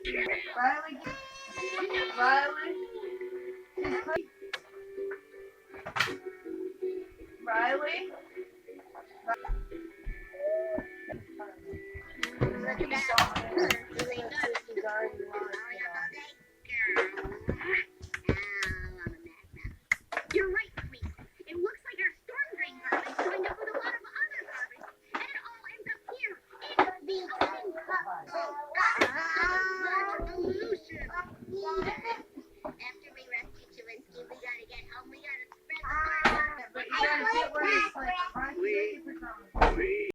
Riley, Riley, Riley. You're right, Reese. It looks like our storm drain garbage joined up with a lot of other garbage, and it all ends up here in the ocean.